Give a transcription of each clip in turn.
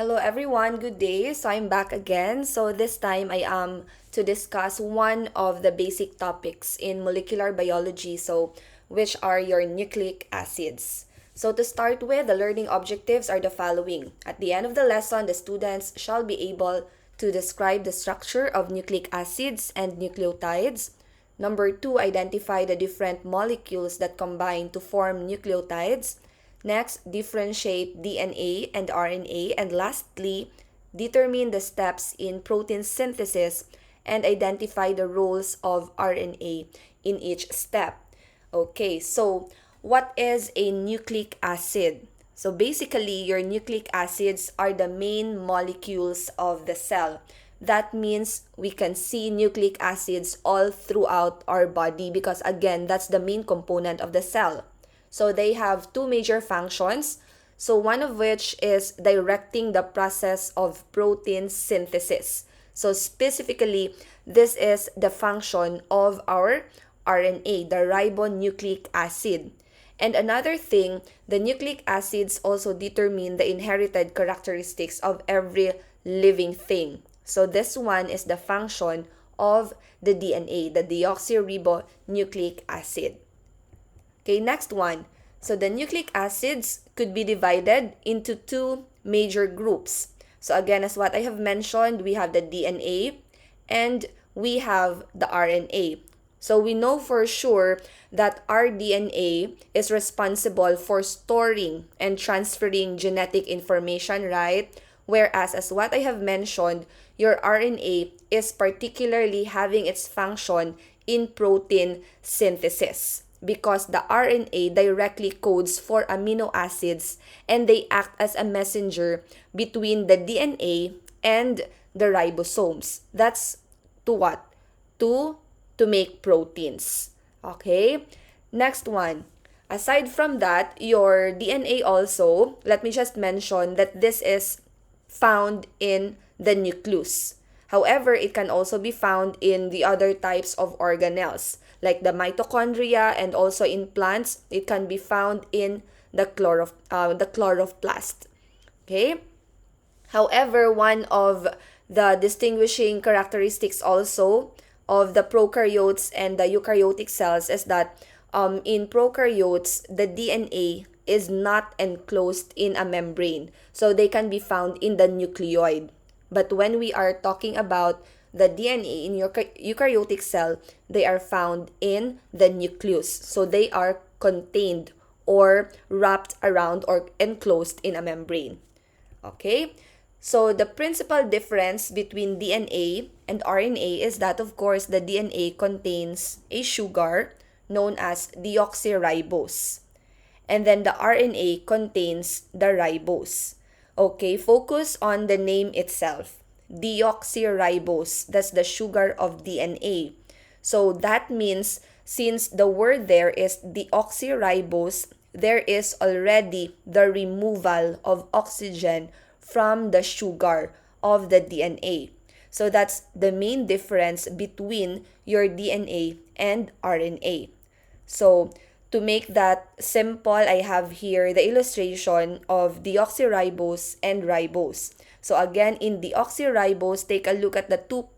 Hello everyone, good day. So I'm back again. So this time I am to discuss one of the basic topics in molecular biology, which are your nucleic acids. So to start with, the learning objectives are the following. At the end of the lesson, the students shall be able to describe the structure of nucleic acids and nucleotides. Number 2, identify the different molecules that combine to form nucleotides. Next, differentiate DNA and RNA. And lastly, determine the steps in protein synthesis and identify the roles of RNA in each step. Okay, so what is a nucleic acid? So basically, your nucleic acids are the main molecules of the cell. That means we can see nucleic acids all throughout our body because again, that's the main component of the cell. So they have two major functions. So one of which is directing the process of protein synthesis. So specifically, this is the function of our RNA, the ribonucleic acid. And another thing, the nucleic acids also determine the inherited characteristics of every living thing. So this one is the function of the DNA, the deoxyribonucleic acid. Okay, next one. So the nucleic acids could be divided into two major groups. So again, as what I have mentioned, we have the DNA and we have the RNA. So we know for sure that our DNA is responsible for storing and transferring genetic information, right? Whereas, as what I have mentioned, your RNA is particularly having its function in protein synthesis because the RNA directly codes for amino acids and they act as a messenger between the DNA and the ribosomes. That's to what? To make proteins. Okay? Next one. Aside from that, your DNA also, let me just mention that this is found in the nucleus. However, it can also be found in the other types of organelles, like the mitochondria, and also in plants, it can be found in the chloroplast. Okay? However, one of the distinguishing characteristics also of the prokaryotes and the eukaryotic cells is that in prokaryotes, the DNA is not enclosed in a membrane. So they can be found in the nucleoid. But when we are talking about the DNA in your eukaryotic cell, they are found in the nucleus. So they are contained or wrapped around or enclosed in a membrane. Okay? So the principal difference between DNA and RNA is that, of course, the DNA contains a sugar known as deoxyribose. And then the RNA contains the ribose. Okay, focus on the name itself. Deoxyribose, that's the sugar of DNA. So that means since the word there is deoxyribose, there is already the removal of oxygen from the sugar of the DNA. So that's the main difference between your DNA and RNA. So to make that simple, I have here the illustration of deoxyribose and ribose. So again, in deoxyribose, take a look at the 2'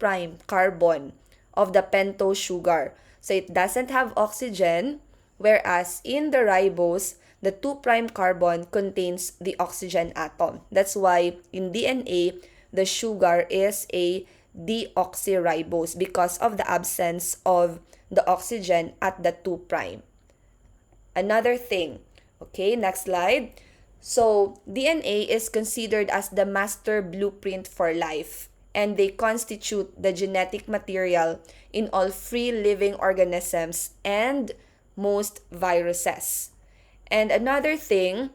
carbon of the pentose sugar. So it doesn't have oxygen, whereas in the ribose, the 2' carbon contains the oxygen atom. That's why in DNA, the sugar is a deoxyribose because of the absence of the oxygen at the 2'. Another thing, okay, next slide. So DNA is considered as the master blueprint for life, and they constitute the genetic material in all free living organisms and most viruses. And another thing,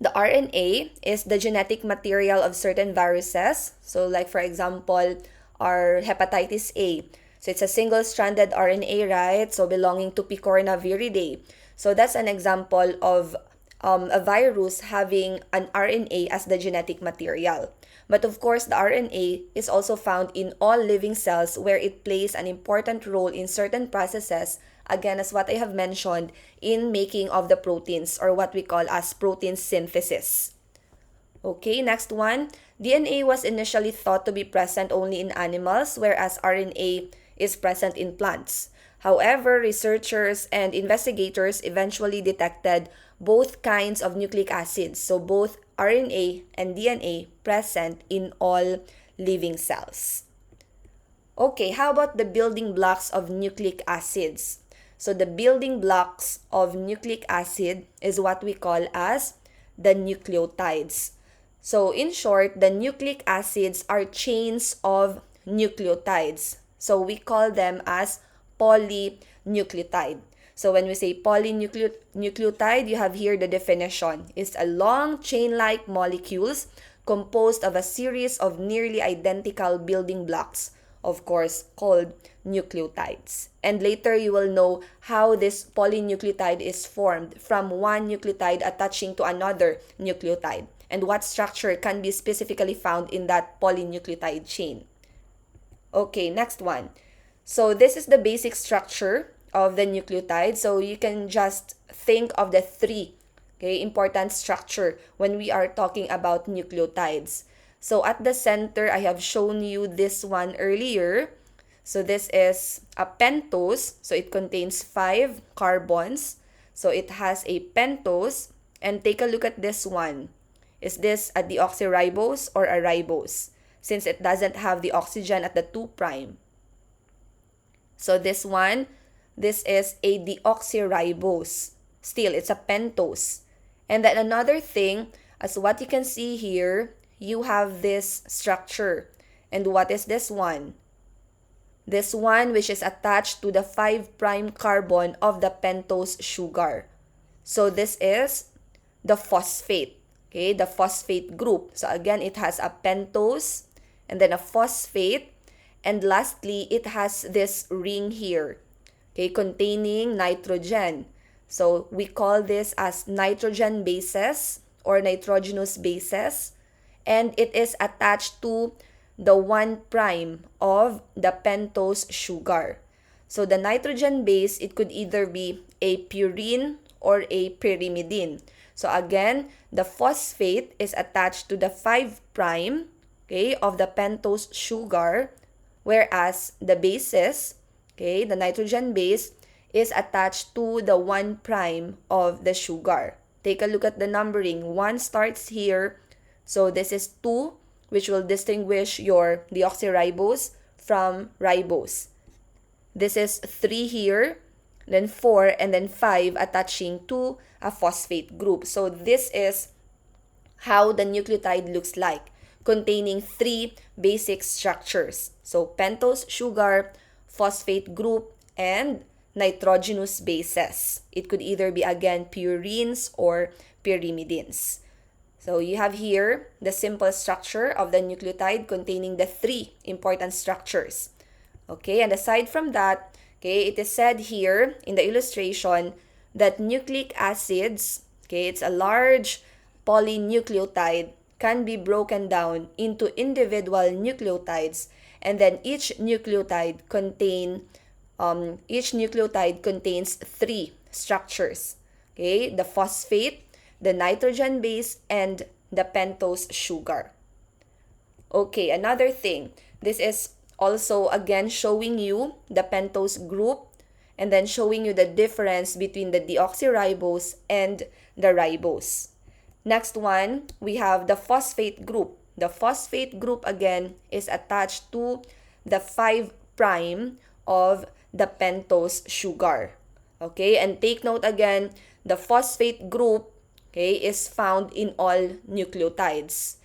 the RNA is the genetic material of certain viruses. So like for example, our hepatitis A. So it's a single-stranded RNA, right? So belonging to Picornaviridae. So that's an example of a virus having an RNA as the genetic material. But of course, the RNA is also found in all living cells where it plays an important role in certain processes, again, as what I have mentioned, in making of the proteins or what we call as protein synthesis. Okay, next one. DNA was initially thought to be present only in animals, whereas RNA is present in plants. However, researchers and investigators eventually detected both kinds of nucleic acids, so both RNA and DNA present in all living cells. Okay, how about the building blocks of nucleic acids? So the building blocks of nucleic acid is what we call as the nucleotides. So in short, the nucleic acids are chains of nucleotides. So we call them as polynucleotide. So when we say polynucleotide, you have here the definition. It's a long chain-like molecules composed of a series of nearly identical building blocks, of course, called nucleotides. And later you will know how this polynucleotide is formed from one nucleotide attaching to another nucleotide, and what structure can be specifically found in that polynucleotide chain. Okay, next one. So this is the basic structure of the nucleotide. So you can just think of the three, okay, important structure when we are talking about nucleotides. So at the center, I have shown you this one earlier. So this is a pentose. So it contains 5 carbons. So it has a pentose. And take a look at this one. Is this a deoxyribose or a ribose? Since it doesn't have the oxygen at the 2'. So this one, this is a deoxyribose. Still, it's a pentose. And then another thing, as what you can see here, you have this structure. And what is this one? This one which is attached to the 5' carbon of the pentose sugar. So this is the phosphate. Okay, the phosphate group. So again, it has a pentose and then a phosphate. And lastly, it has this ring here, okay, containing nitrogen. So we call this as nitrogen bases or nitrogenous bases. And it is attached to the 1' of the pentose sugar. So the nitrogen base, it could either be a purine or a pyrimidine. So again, the phosphate is attached to the 5', okay, of the pentose sugar, whereas the bases, okay, the nitrogen base is attached to the 1' of the sugar. Take a look at the numbering. 1 starts here. So this is 2, which will distinguish your deoxyribose from ribose. This is 3 here, then 4, and then 5 attaching to a phosphate group. So this is how the nucleotide looks like, containing 3 basic structures. So pentose sugar, phosphate group, and nitrogenous bases. It could either be again purines or pyrimidines. So you have here the simple structure of the nucleotide containing the 3 important structures. Okay, and aside from that, okay, it is said here in the illustration that nucleic acids, okay, it's a large polynucleotide, can be broken down into individual nucleotides, and then each nucleotide contains 3 structures. Okay, the phosphate, the nitrogen base, and the pentose sugar. Okay, another thing. This is also again showing you the pentose group and then showing you the difference between the deoxyribose and the ribose. Next one, we have the phosphate group. The phosphate group again is attached to the 5' of the pentose sugar. Okay, and take note again, the phosphate group, okay, is found in all nucleotides.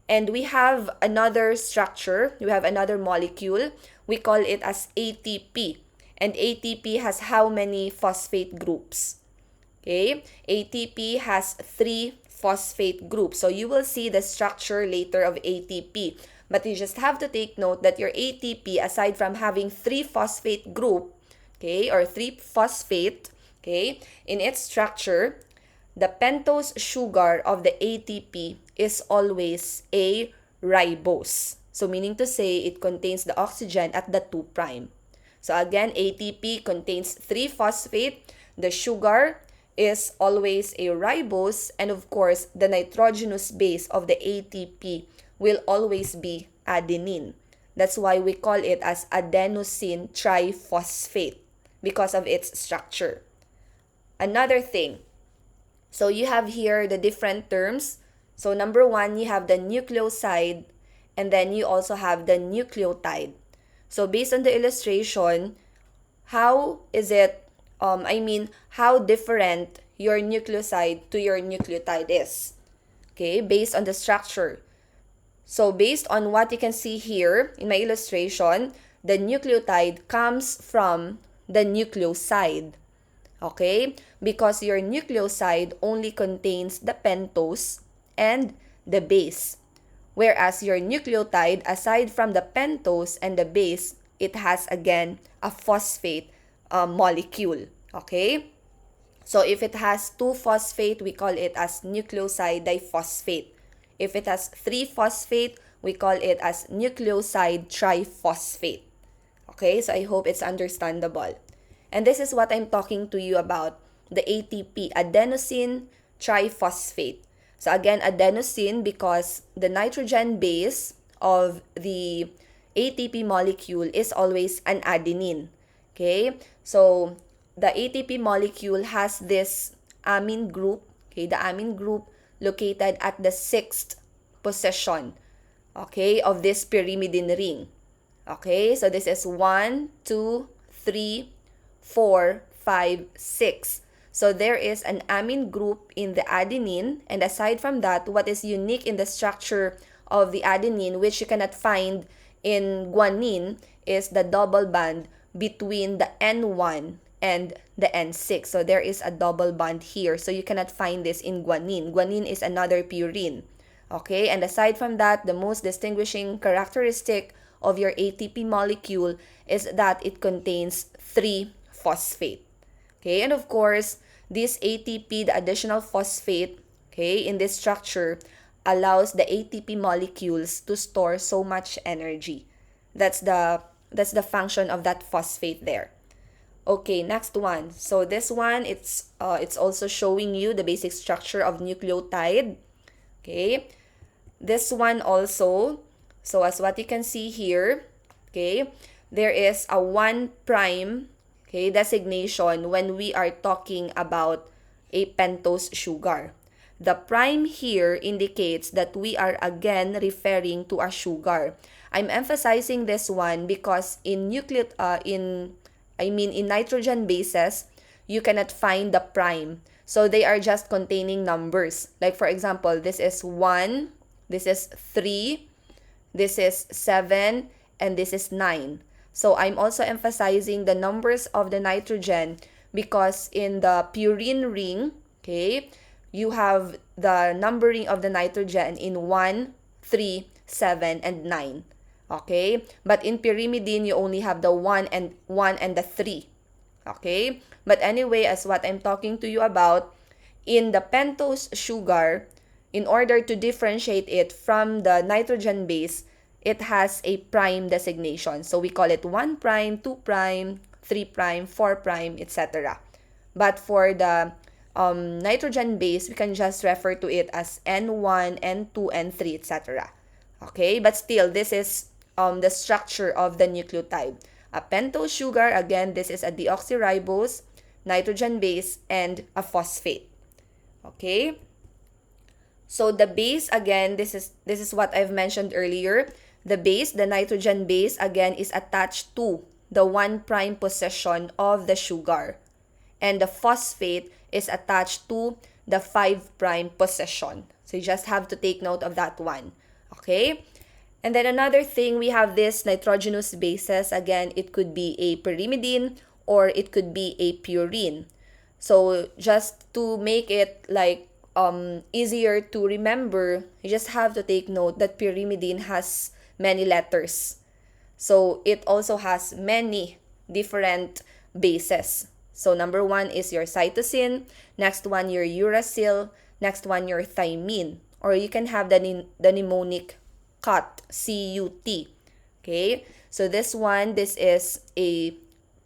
And we have another structure, we have another molecule, we call it as ATP. And ATP has how many phosphate groups? Okay, ATP has 3 phosphate groups. So you will see the structure later of ATP. But you just have to take note that your ATP, aside from having 3 phosphate group, okay, or 3 phosphate, okay, in its structure, the pentose sugar of the ATP is always a ribose. So meaning to say it contains the oxygen at the 2'. So again, ATP contains 3 phosphate. The sugar is always a ribose, and of course, the nitrogenous base of the ATP will always be adenine. That's why we call it as adenosine triphosphate because of its structure. Another thing, so you have here the different terms. So number one, you have the nucleoside, and then you also have the nucleotide. So based on the illustration, how is it, how different your nucleoside to your nucleotide is? Okay, based on the structure. So based on what you can see here in my illustration, the nucleotide comes from the nucleoside. Okay, because your nucleoside only contains the pentose and the base. Whereas your nucleotide, aside from the pentose and the base, it has again a phosphate molecule. Okay? So if it has 2 phosphate, we call it as nucleoside diphosphate. If it has 3 phosphate, we call it as nucleoside triphosphate. Okay? So I hope it's understandable. And this is what I'm talking to you about, the ATP, adenosine triphosphate. So again, adenosine because the nitrogen base of the ATP molecule is always an adenine. Okay? So the ATP molecule has this amine group, okay, the amine group located at the 6th position, okay, of this pyrimidine ring. Okay? So this is 1, 2, 3, 4, 5, 6. So there is an amine group in the adenine, and aside from that, what is unique in the structure of the adenine, which you cannot find in guanine, is the double bond between the N1 and the N6. So there is a double bond here. So you cannot find this in guanine. Guanine is another purine. Okay, and aside from that, the most distinguishing characteristic of your ATP molecule is that it contains 3 phosphate. Okay, and of course, this ATP, the additional phosphate, okay, in this structure allows the ATP molecules to store so much energy. That's the function of that phosphate there. Okay, next one. So this one, it's also showing you the basic structure of nucleotide. Okay, this one also, so as what you can see here, okay, there is a 1' okay, designation when we are talking about a pentose sugar. The prime here indicates that we are again referring to a sugar. I'm emphasizing this one because in nitrogen bases, you cannot find the prime. So they are just containing numbers. Like for example, this is 1, this is 3, this is 7, and this is 9. So I'm also emphasizing the numbers of the nitrogen because in the purine ring, okay, you have the numbering of the nitrogen in 1, 3, 7, and 9. Okay? But in pyrimidine, you only have the 1 and the 3. Okay? But anyway, as what I'm talking to you about, in the pentose sugar, in order to differentiate it from the nitrogen base, it has a prime designation. So we call it 1', 2', 3', 4', etc. But for the nitrogen base, we can just refer to it as N1, N2, N3, etc. Okay, but still, this is the structure of the nucleotide. A pentose sugar, again, this is a deoxyribose, nitrogen base, and a phosphate. Okay? So the base, again, this is what I've mentioned earlier. The base, the nitrogen base, again, is attached to the 1' position of the sugar. And the phosphate is attached to the 5' position. So you just have to take note of that one. Okay? And then another thing, we have this nitrogenous bases. Again, it could be a pyrimidine or it could be a purine. So just to make it like easier to remember, you just have to take note that pyrimidine has many letters. So it also has many different bases. So number 1 is your cytosine, next one your uracil, next one your thymine, or you can have the mnemonic CUT, C-U-T. Okay, so this is a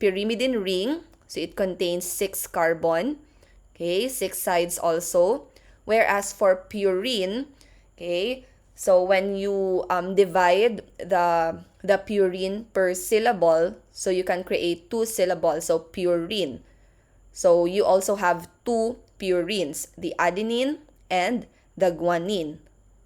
pyrimidine ring, so it contains 6 carbon. Okay, 6 sides also. Whereas for purine, okay, so when you divide the purine per syllable, so you can create 2 syllables, so purine. So you also have 2 purines, the adenine and the guanine.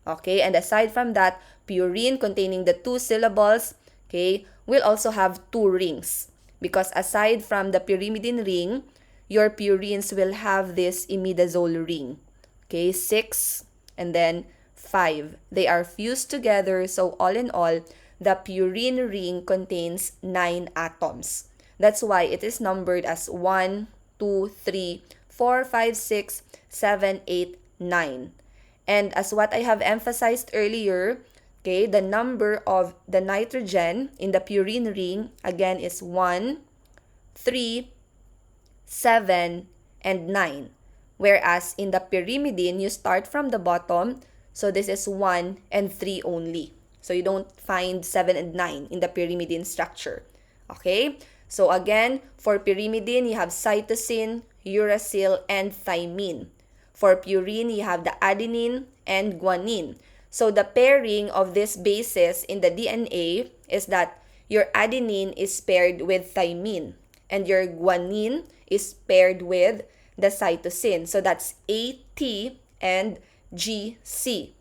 Okay, and aside from that, purine containing the 2 syllables, okay, will also have 2 rings. Because aside from the pyrimidine ring, your purines will have this imidazole ring. Okay, 6 and then 5. They are fused together, so all in all, the purine ring contains 9 atoms. That's why it is numbered as 1, 2, 3, 4, 5, 6, 7, 8, 9. And as what I have emphasized earlier, okay, the number of the nitrogen in the purine ring, again, is 1, 3, 7, and 9. Whereas in the pyrimidine, you start from the bottom, so this is 1 and 3 only. So you don't find 7 and 9 in the pyrimidine structure. Okay? So again, for pyrimidine, you have cytosine, uracil, and thymine. For purine, you have the adenine and guanine. So the pairing of these bases in the DNA is that your adenine is paired with thymine and your guanine is paired with the cytosine. So that's AT and GC.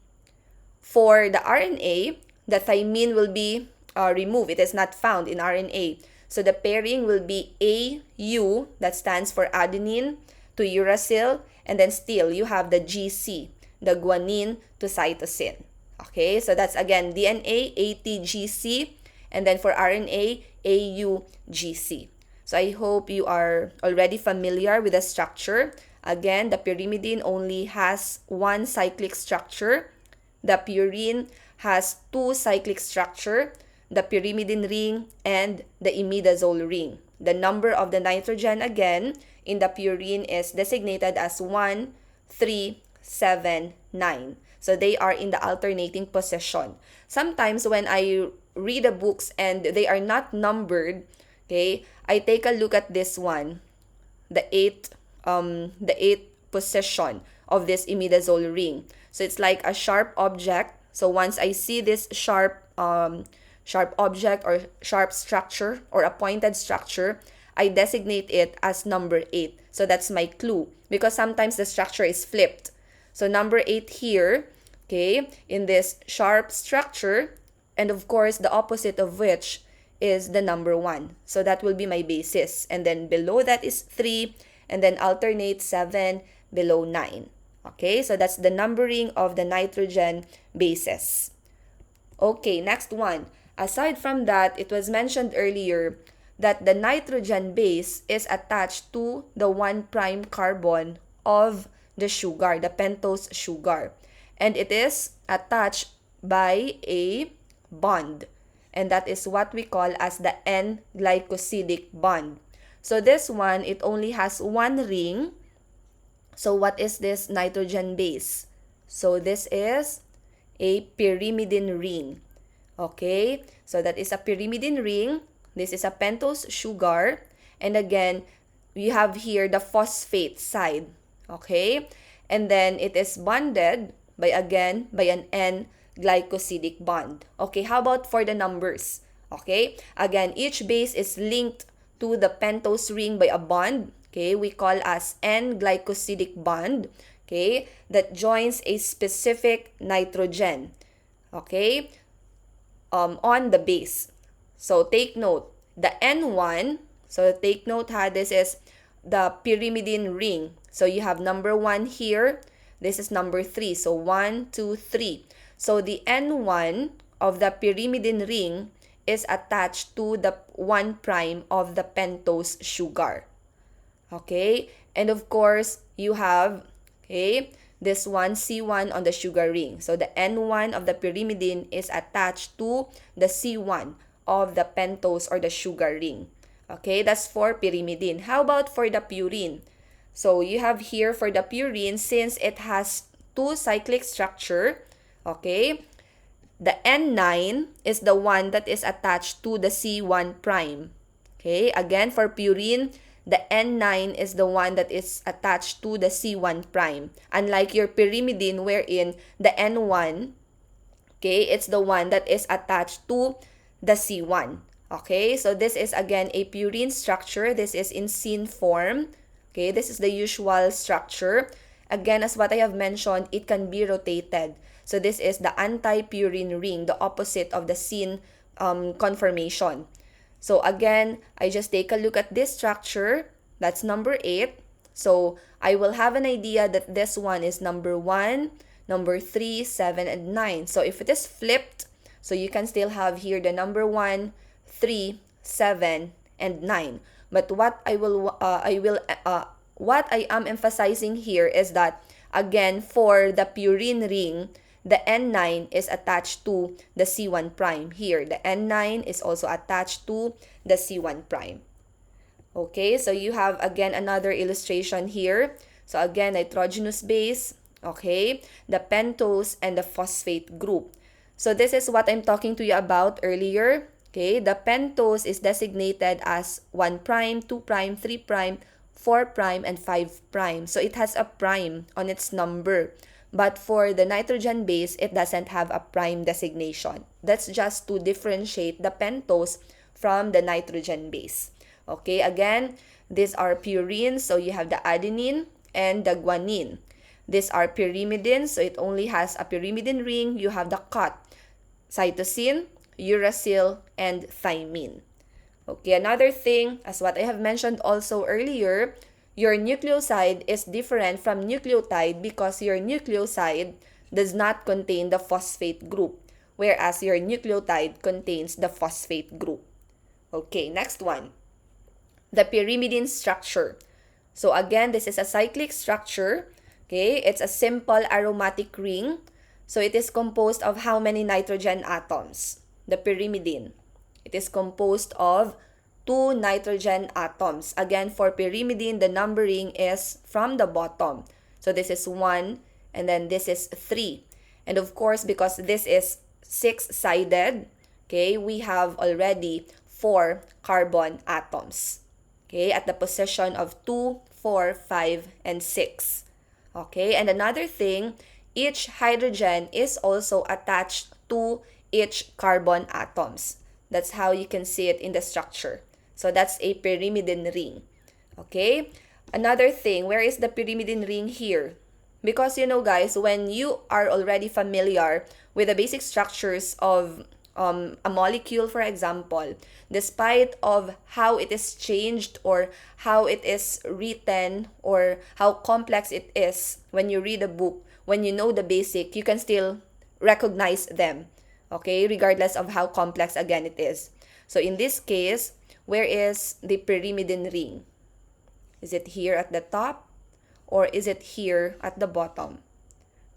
For the RNA, the thymine will be removed. It is not found in RNA. So the pairing will be AU, that stands for adenine, to uracil, and then still you have the GC, the guanine to cytosine. Okay, so that's again DNA, ATGC, and then for RNA, AUGC. So I hope you are already familiar with the structure. Again, the pyrimidine only has 1 cyclic structure. The purine has 2 cyclic structure, the pyrimidine ring and the imidazole ring. The number of the nitrogen again in the purine is designated as 1, 3, 7, 9. So they are in the alternating position. Sometimes when I read the books and they are not numbered, okay, I take a look at this one, the eighth position of this imidazole ring. So it's like a sharp object. So once I see this sharp object or sharp structure or a pointed structure, I designate it as number 8. So that's my clue because sometimes the structure is flipped. So number 8 here, okay, in this sharp structure, and of course the opposite of which is the number 1. So that will be my basis. And then below that is 3, and then alternate 7 below 9. Okay, so that's the numbering of the nitrogen bases. Okay, next one. Aside from that, it was mentioned earlier that the nitrogen base is attached to the 1' carbon of the sugar, the pentose sugar. And it is attached by a bond. And that is what we call as the N-glycosidic bond. So this one, it only has 1 ring. So what is this nitrogen base? So this is a pyrimidine ring. Okay, so that is a pyrimidine ring. This is a pentose sugar. And again, we have here the phosphate side. Okay, and then it is bonded by an N-glycosidic bond. Okay, how about for the numbers? Okay, again, each base is linked to the pentose ring by a bond. Okay, we call as N-glycosidic bond. Okay, that joins a specific nitrogen. Okay, on the base. So take note, the N1, so take note this is the pyrimidine ring. So you have number 1 here, this is number 3. So 1, 2, 3. So the N1 of the pyrimidine ring is attached to the 1' of the pentose sugar. Okay, and of course, you have, okay, this one, C1 on the sugar ring. So the N1 of the pyrimidine is attached to the C1 of the pentose or the sugar ring. Okay, that's for pyrimidine. How about for the purine? So you have here for the purine, since it has 2 cyclic structure, okay, the N9 is the one that is attached to the C1'. Okay, again for purine, the N9 is the one that is attached to the C1 prime. Unlike your pyrimidine wherein the N1, okay, it's the one that is attached to the C1. Okay, so this is again a purine structure. This is in syn form. Okay, this is the usual structure. Again, as what I have mentioned, it can be rotated. So this is the anti-purine ring, the opposite of the syn conformation. So again, I just take a look at this structure. That's number 8. So I will have an idea that this one is number 1, number 3, 7, and 9. So if it is flipped, so you can still have here the number 1, 3, 7, and 9. But what I am emphasizing here is that, again, for the purine ring, the N9 is attached to the C1 prime. Here, the N9 is also attached to the C1 prime. Okay, so you have again another illustration here. So again, nitrogenous base, okay, the pentose and the phosphate group. So this is what I'm talking to you about earlier. Okay, the pentose is designated as 1 prime, 2 prime, 3 prime, 4 prime, and 5 prime. So it has a prime on its number. But for the nitrogen base, it doesn't have a prime designation. That's just to differentiate the pentose from the nitrogen base. Okay, again, these are purines. So you have the adenine and the guanine. These are pyrimidines. So it only has a pyrimidine ring. You have the cut, cytosine, uracil, and thymine. Okay, another thing, as what I have mentioned also earlier, your nucleoside is different from nucleotide because your nucleoside does not contain the phosphate group, whereas your nucleotide contains the phosphate group. Okay, next one. The pyrimidine structure. So again, this is a cyclic structure. Okay, it's a simple aromatic ring. So it is composed of how many nitrogen atoms? The pyrimidine. It is composed of 2 nitrogen atoms. Again, for pyrimidine, the numbering is from the bottom. So this is 1, and then this is 3. And of course, because this is 6-sided, okay, we have already 4 carbon atoms. Okay, at the position of 2, 4, 5, and 6. Okay, and another thing, each hydrogen is also attached to each carbon atoms. That's how you can see it in the structure. So that's a pyrimidine ring. Okay, another thing, where is the pyrimidine ring here? Because you know guys, when you are already familiar with the basic structures of a molecule, for example, despite of how it is changed or how it is written or how complex it is, when you read a book, when you know the basic, you can still recognize them, okay, regardless of how complex again it is. So in this case, where is the pyrimidine ring? Is it here at the top or is it here at the bottom?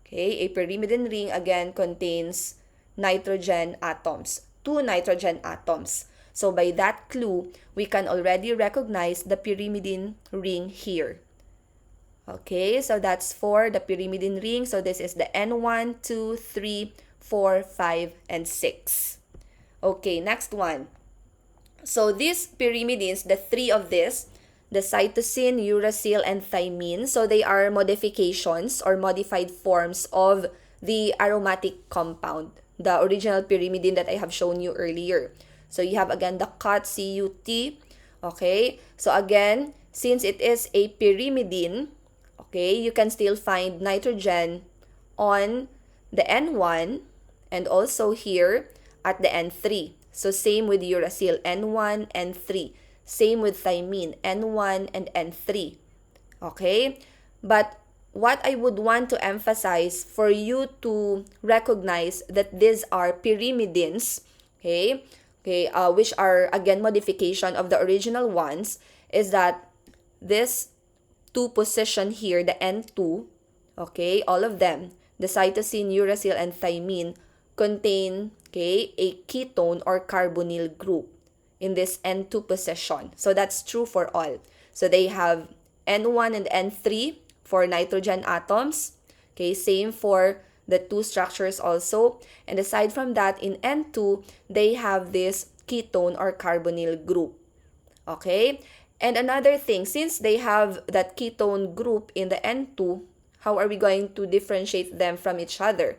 Okay, a pyrimidine ring again contains nitrogen atoms, 2 nitrogen atoms. So by that clue, we can already recognize the pyrimidine ring here. Okay, so that's for the pyrimidine ring. So this is the N1, 2, 3, 4, 5, and 6. Okay, next one. So these pyrimidines, the 3 of this, the cytosine, uracil, and thymine, so they are modifications or modified forms of the aromatic compound, the original pyrimidine that I have shown you earlier. So you have again the cut, CUT. Okay, so again, since it is a pyrimidine, okay, you can still find nitrogen on the N1 and also here at the N3. So same with uracil, N1, N3. Same with thymine, N1 and N3. Okay? But what I would want to emphasize for you to recognize that these are pyrimidines, okay, which are again modification of the original ones, is that this 2 position here, the N2, okay, all of them, the cytosine, uracil, and thymine, contain, okay, a ketone or carbonyl group in this N2 position. So that's true for all. So they have N1 and N3 for nitrogen atoms. Okay, same for the 2 structures also. And aside from that, in N2, they have this ketone or carbonyl group. Okay, And another thing, since they have that ketone group in the N2, how are we going to differentiate them from each other?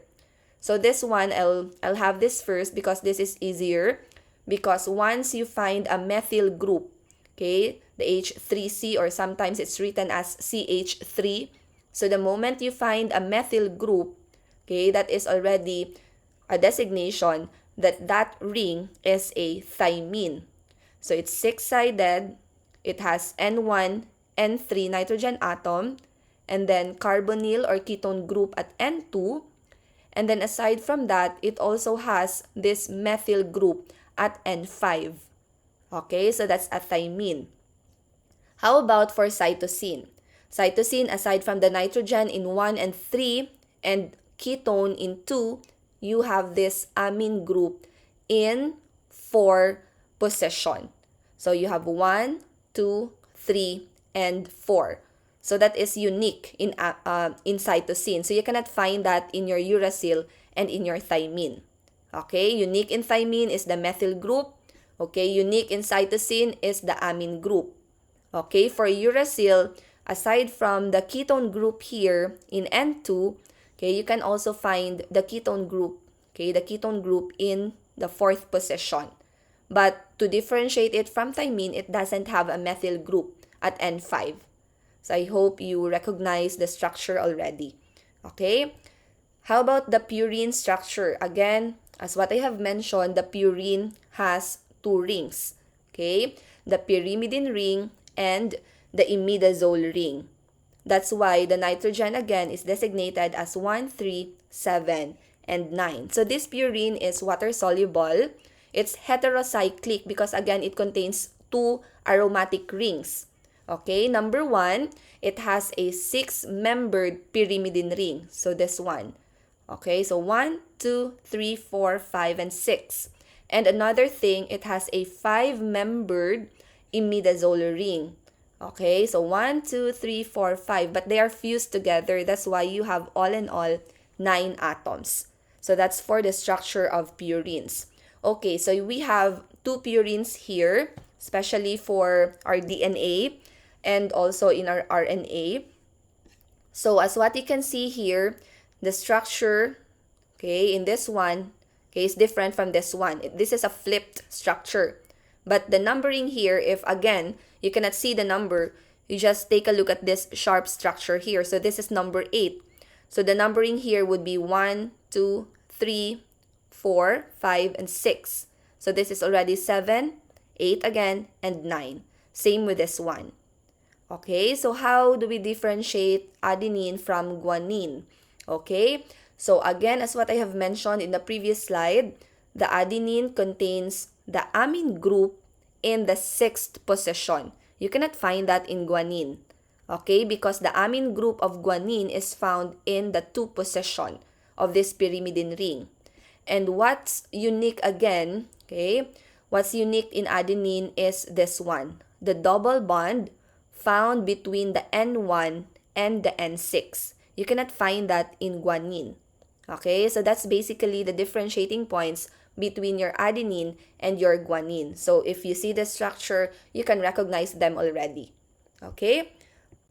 So this one, I'll have this first because this is easier. Because once you find a methyl group, okay, the H3C, or sometimes it's written as CH3. So the moment you find a methyl group, okay, that is already a designation that that ring is a thymine. So it's six-sided. It has N1, N3 nitrogen atom, and then carbonyl or ketone group at N2. And then aside from that, it also has this methyl group at N5. Okay, so that's a thymine. How about for cytosine? Cytosine, aside from the nitrogen in 1 and 3 and ketone in 2, you have this amine group in 4 position. So you have 1, 2, 3, and 4. So that is unique in cytosine. So you cannot find that in your uracil and in your thymine. Okay, unique in thymine is the methyl group. Okay, unique in cytosine is the amine group. Okay, for uracil, aside from the ketone group here in N2, okay, you can also find the ketone group, okay, the ketone group in the 4th position. But to differentiate it from thymine, it doesn't have a methyl group at N5. So I hope you recognize the structure already. Okay? How about the purine structure? Again, as what I have mentioned, the purine has 2 rings. Okay? The pyrimidine ring and the imidazole ring. That's why the nitrogen again is designated as 1, 3, 7, and 9. So this purine is water soluble. It's heterocyclic because again it contains 2 aromatic rings. Okay, number 1, it has a 6-membered pyrimidine ring. So this one. Okay, so 1, 2, 3, 4, 5, and 6. And another thing, it has a 5-membered imidazole ring. Okay, so 1, 2, 3, 4, 5. But they are fused together. That's why you have all in all 9 atoms. So that's for the structure of purines. Okay, so we have 2 purines here, especially for our DNA and also in our RNA. So as what you can see here, the structure, okay, in this one, okay, is different from this one. This is a flipped structure. But the numbering here, if again, you cannot see the number, you just take a look at this sharp structure here. So this is number 8. So the numbering here would be 1, 2, 3, 4, 5, and 6. So this is already 7, 8 again, and 9. Same with this one. Okay, so how do we differentiate adenine from guanine? Okay, so again, as what I have mentioned in the previous slide, the adenine contains the amine group in the 6th position. You cannot find that in guanine. Okay, because the amine group of guanine is found in the 2 position of this pyrimidine ring. And what's unique again, okay, what's unique in adenine is this one, the double bond found between the N1 and the N6. You cannot find that in guanine. Okay, so that's basically the differentiating points between your adenine and your guanine. So if you see the structure, you can recognize them already. Okay,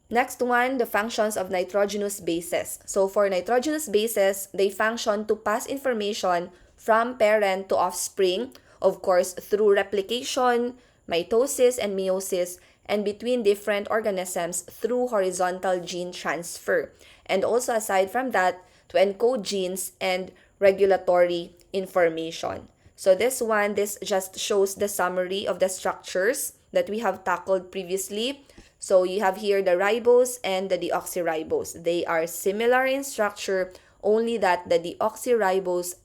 next one, the functions of nitrogenous bases. So for nitrogenous bases, they function to pass information from parent to offspring, of course, through replication, mitosis, and meiosis, and between different organisms through horizontal gene transfer. And also aside from that, to encode genes and regulatory information. So this one, this just shows the summary of the structures that we have tackled previously. So you have here the ribose and the deoxyribose. They are similar in structure, only that the deoxyribose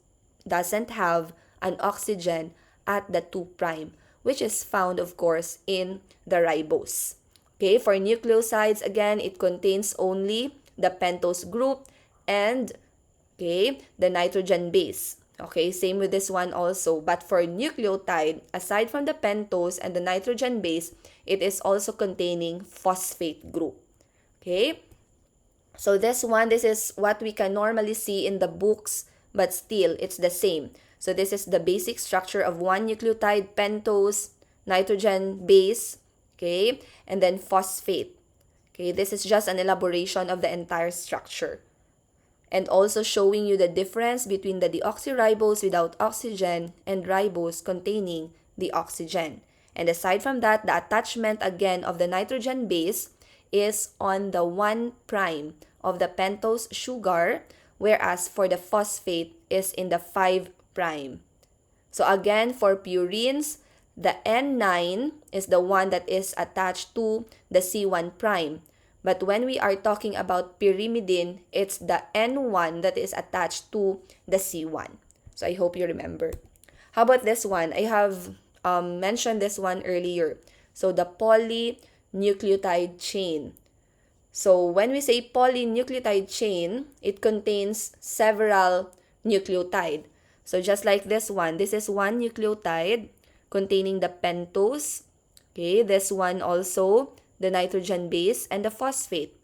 doesn't have an oxygen at the 2', which is found, of course, in the ribose. Okay, for nucleosides, again, it contains only the pentose group and, okay, the nitrogen base. Okay, same with this one also. But for nucleotide, aside from the pentose and the nitrogen base, it is also containing phosphate group. Okay, so this one, this is what we can normally see in the books, but still, it's the same. So this is the basic structure of one nucleotide, pentose, nitrogen base, Okay, and then phosphate. Okay, this is just an elaboration of the entire structure. And also showing you the difference between the deoxyribose without oxygen and ribose containing the oxygen. And aside from that, the attachment again of the nitrogen base is on the 1' of the pentose sugar, whereas for the phosphate is in the 5'. So again, for purines, the N9 is the one that is attached to the C1'. But when we are talking about pyrimidine, it's the N1 that is attached to the C1. So I hope you remember. How about this one? I have mentioned this one earlier. So the polynucleotide chain. So when we say polynucleotide chain, it contains several nucleotide. So just like this one, this is one nucleotide containing the pentose. Okay, this one also the nitrogen base and the phosphate.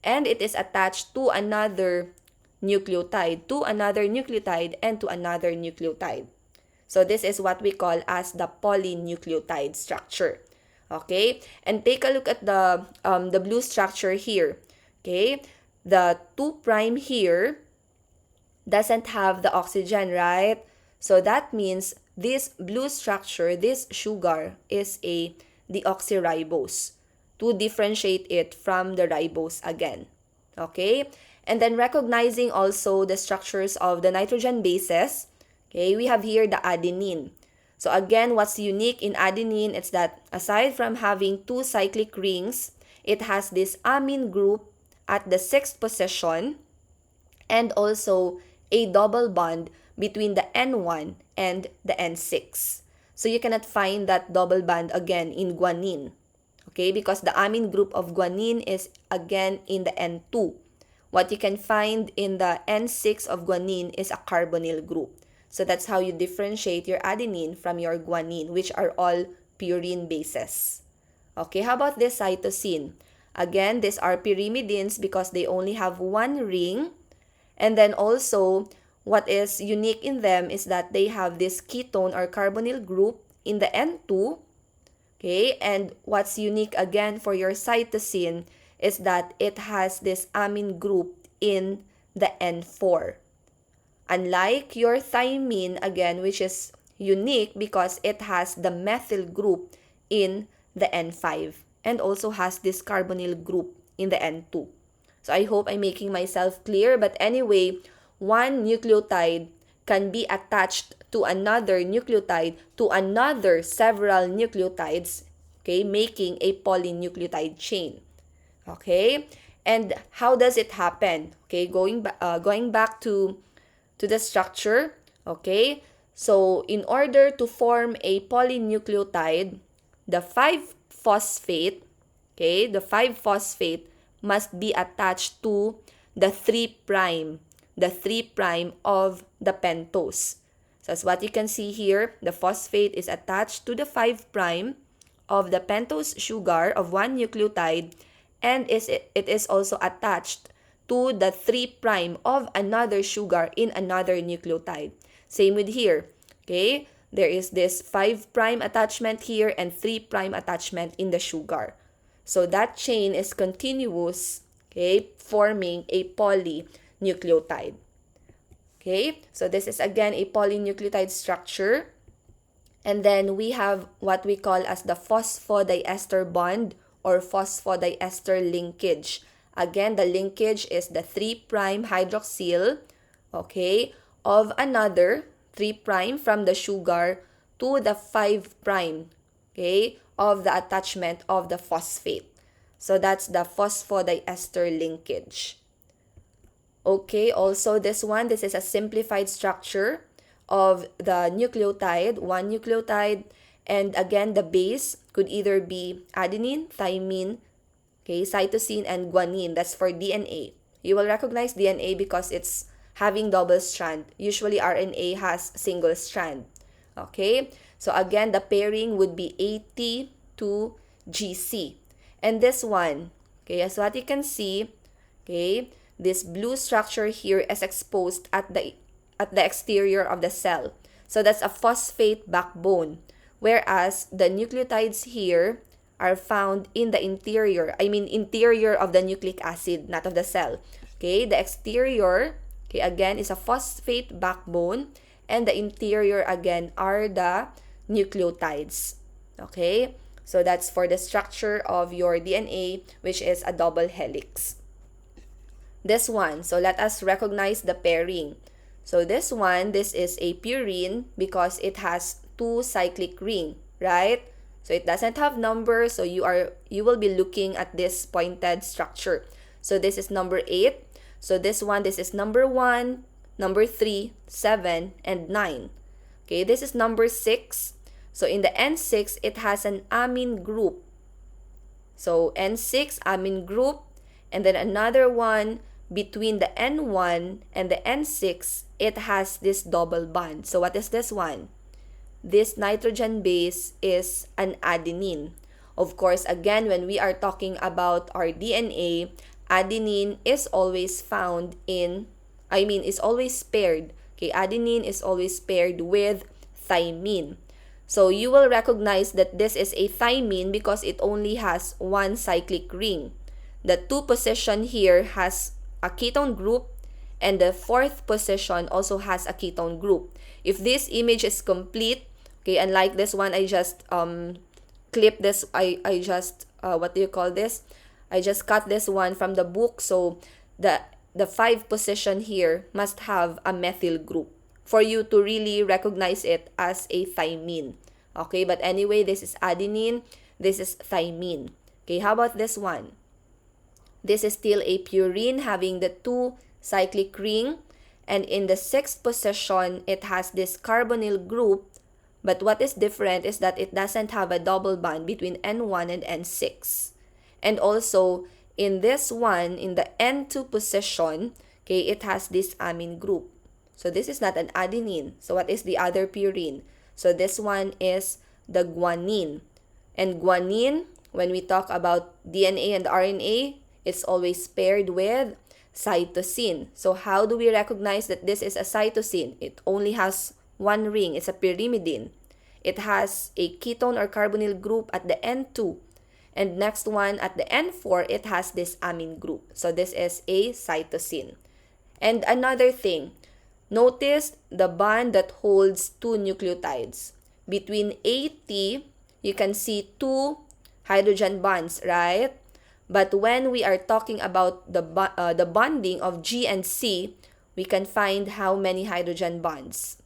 And it is attached to another nucleotide, and to another nucleotide. So this is what we call as the polynucleotide structure. Okay, and take a look at the blue structure here. Okay, the 2' here doesn't have the oxygen, right? So that means this blue structure, this sugar, is a deoxyribose to differentiate it from the ribose again. Okay? And then recognizing also the structures of the nitrogen bases. Okay, we have here the adenine. So again, what's unique in adenine is that aside from having 2 cyclic rings, it has this amine group at the 6th position and also a double bond between the N1 and the N6. So you cannot find that double bond again in guanine. Okay, because the amine group of guanine is again in the N2. What you can find in the N6 of guanine is a carbonyl group. So that's how you differentiate your adenine from your guanine, which are all purine bases. Okay, how about this cytosine? Again, these are pyrimidines because they only have 1 ring. And then also, what is unique in them is that they have this ketone or carbonyl group in the N2. Okay, and what's unique again for your cytosine is that it has this amine group in the N4. Unlike your thymine, again, which is unique because it has the methyl group in the N5 and also has this carbonyl group in the N2. So I hope I'm making myself clear. But anyway, one nucleotide can be attached to another nucleotide to another several nucleotides, okay, making a polynucleotide chain. Okay? And how does it happen? Okay, going back to the structure, okay? So in order to form a polynucleotide, the 5-phosphate, okay, the 5-phosphate must be attached to the 3', of the pentose. So as what you can see here, the phosphate is attached to the 5' of the pentose sugar of one nucleotide, and it is also attached to the 3' of another sugar in another nucleotide. Same with here. Okay? There is this 5' attachment here and 3' attachment in the sugar. So that chain is continuous, okay, forming a polynucleotide. Okay? So this is again a polynucleotide structure. And then we have what we call as the phosphodiester bond or phosphodiester linkage. Again, the linkage is the 3' hydroxyl, okay, of another 3' from the sugar to the 5', okay, of the attachment of the phosphate. So that's the phosphodiester linkage. Okay, also this is a simplified structure of the nucleotide, one nucleotide, and again the base could either be adenine, thymine, okay, cytosine, and guanine. That's for DNA. You will recognize DNA because it's having double strand. Usually RNA has single strand. Okay, so again the pairing would be AT to GC. And this one, okay, as what you can see, okay, this blue structure here is exposed at the exterior of the cell. So that's a phosphate backbone. Whereas the nucleotides here are found in the interior of the nucleic acid, not of the cell. Okay, the exterior, okay, again, is a phosphate backbone, and the interior, again, are the nucleotides. Okay, so that's for the structure of your DNA, which is a double helix. This one, so let us recognize the pairing. So this one, this is a purine because it has two cyclic ring, right? So it doesn't have numbers, so you will be looking at this pointed structure. So this is number 8. So this one, this is number 1, number 3, 7, and 9. Okay, this is number 6. So in the N6, it has an amine group. So N6, amine group, and then another one between the N1 and the N6, it has this double bond. So what is this one? This nitrogen base is an adenine. Of course, again, when we are talking about our DNA, adenine is always found is always paired. Okay, adenine is always paired with thymine. So you will recognize that this is a thymine because it only has one cyclic ring. The 2 position here has a ketone group, and the 4th position also has a ketone group. If this image is complete, okay, unlike this one, I just clip this, I just what do you call this? I just cut this one from the book. So the 5 position here must have a methyl group for you to really recognize it as a thymine. Okay, but anyway, this is adenine, this is thymine. Okay, how about this one? This is still a purine having the 2 cyclic ring, and in the 6th position, it has this carbonyl group, but what is different is that it doesn't have a double bond between N1 and N6. And also, in this one, in the N2 position, okay, it has this amine group. So this is not an adenine. So what is the other purine? So this one is the guanine. And guanine, when we talk about DNA and RNA, it's always paired with cytosine. So how do we recognize that this is a cytosine? It only has one ring. It's a pyrimidine. It has a ketone or carbonyl group at the N2. And next one, at the N4, it has this amine group. So this is a cytosine. And another thing, notice the bond that holds 2 nucleotides. Between AT, you can see 2 hydrogen bonds, right? But when we are talking about the bonding of G and C, we can find how many hydrogen bonds?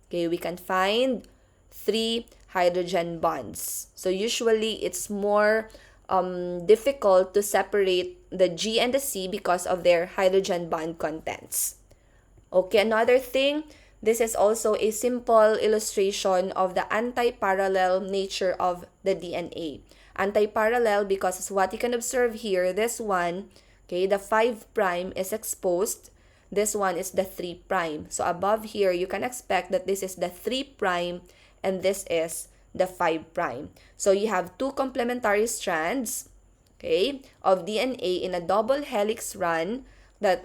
Okay, we can find 3 hydrogen bonds. So usually it's more difficult to separate the G and the C because of their hydrogen bond contents. Okay, another thing, this is also a simple illustration of the anti-parallel nature of the DNA. Anti-parallel because as what you can observe here, this one, okay, the 5' is exposed. This one is the 3'. So above here, you can expect that this is the 3' and this is the 5'. So you have 2 complementary strands, okay, of DNA in a double helix run that